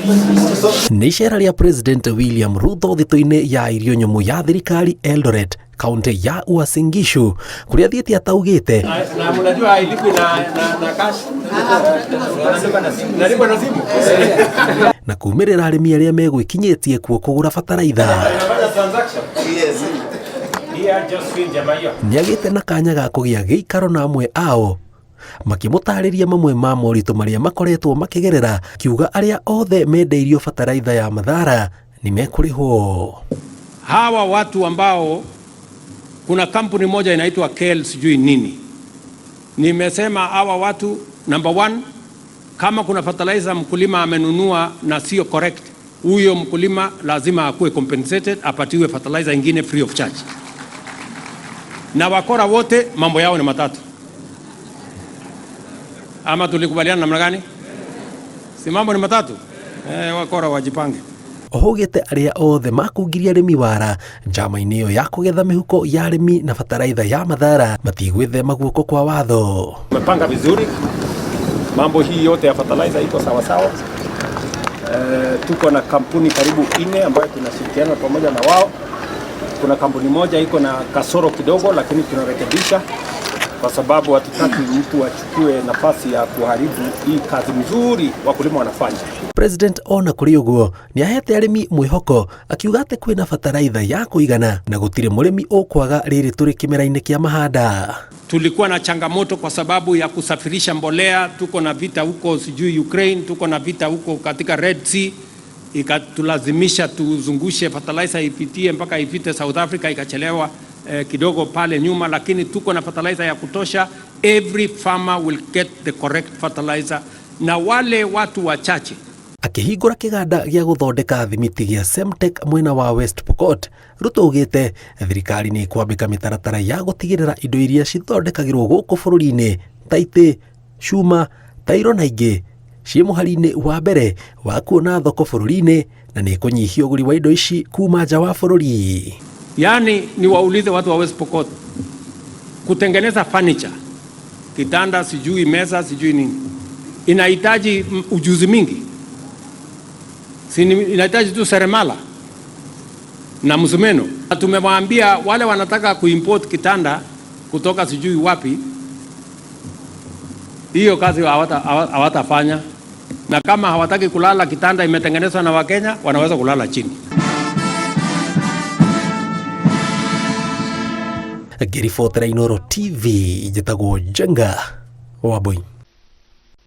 Nĩ icera rĩa President William Ruto thitoo-inĩ ya irio nyũmũ ya thirikari Eldoret, kaunti ya Uasin Gishu, kuria thiĩte ataugĩte na mnajua hailipi na cash na simu na kumĩrĩra arĩmi arĩa megwĩkinyĩtie kuo kũgũra bataraitha. Nĩagĩte na kanya ga kũgĩa gĩikaro na amwe ao, makĩmũtarĩria mamwe ma moritũ marĩa makoretwo makĩgerera, kiuga arĩa othe mendeirio bataraitha ya Mathara nimekũrĩhwo. Hawa watu ambao kuna kampuni moja inaitwa KL sijui nini, nimesema hawa watu, number one, kama kuna fertilizer mkulima amenunua na sio correct, huyo mkulima lazima akuwe compensated, apatiwe fertilizer ingine free of charge. Na wakora wote mambo yao ni matatu. Ama tulikubaliana namna gani? Si mambo ni matatu? Wakora wajipange. Ohugĩte arĩa othe makungiria arĩmi wara njama-inĩ ĩyo ya kũgetha mĩhuko ya arĩmi na bataraitha ya Mathara matigwĩthema guoko kwa watho. Tumepanga vizuri, mambo hii yote ya fertilizer iko sawa sawa. Tuko na kampuni karibu 4 ambayo tunashirikiana pamoja na wao. Kuna kampuni moja iko na kasoro kidogo, lakini tunarekebisha kwa sababu hatutaki mtu achukue nafasi ya kuharibu hii kazi nzuri wakulima wanafanya. President ona kũrĩ ũguo nĩahete arĩmi mwĩhoko, akiuga atĩ kwĩna bataraitha ya kũigana na gũtirĩ mũrĩmi ũkwaga rĩrĩ tũrĩ kĩmera-inĩ kĩa mahanda. Tulikuwa na changamoto kwa sababu ya kusafirisha mbolea, tuko na vita huko sijui Ukraine, tuko na vita huko katika Red Sea, ikatulazimisha tuzungushe fertilizer ipitie mpaka ifite South Africa, ikachelewa kidogo pale nyuma, lakini tuko na fertilizer ya kutosha. Every farmer will get the correct fertilizer, na wale watu wachache. Akĩhingũra kĩganda gĩa gũthondeka thimiti gĩa Semtech mwena wa West Pokot, Ruto augĩte thirikari nĩ kwambĩka mĩtaratara ya gũtigĩrĩra indo iria cithondekagĩrwo gũkũ bũrũri-inĩ ta itĩ, cuma, tairo na ingĩ ciĩ mũhari-inĩ wa mbere wa kuona thoko bũrũri-inĩ, na nĩ kũnyihia ũgũri wa indo ici kuma nja wa bũrũri. Yani ni waulize watu wa West Pokot, kutengeneza furniture, kitanda, sijui meza, sijui nini, inahitaji ujuzi mingi. Inahitaji tu seremala na msumeno. Tumemwambia wale wanataka kuimport kitanda kutoka sijui wapi, hiyo kazi hawatafanya, na kama hawataki kulala kitanda imetengenezwa na Wakenya, wanaweza kulala chini. Ngĩribotera Inooro TV, njĩtagwo Njenga Wambui.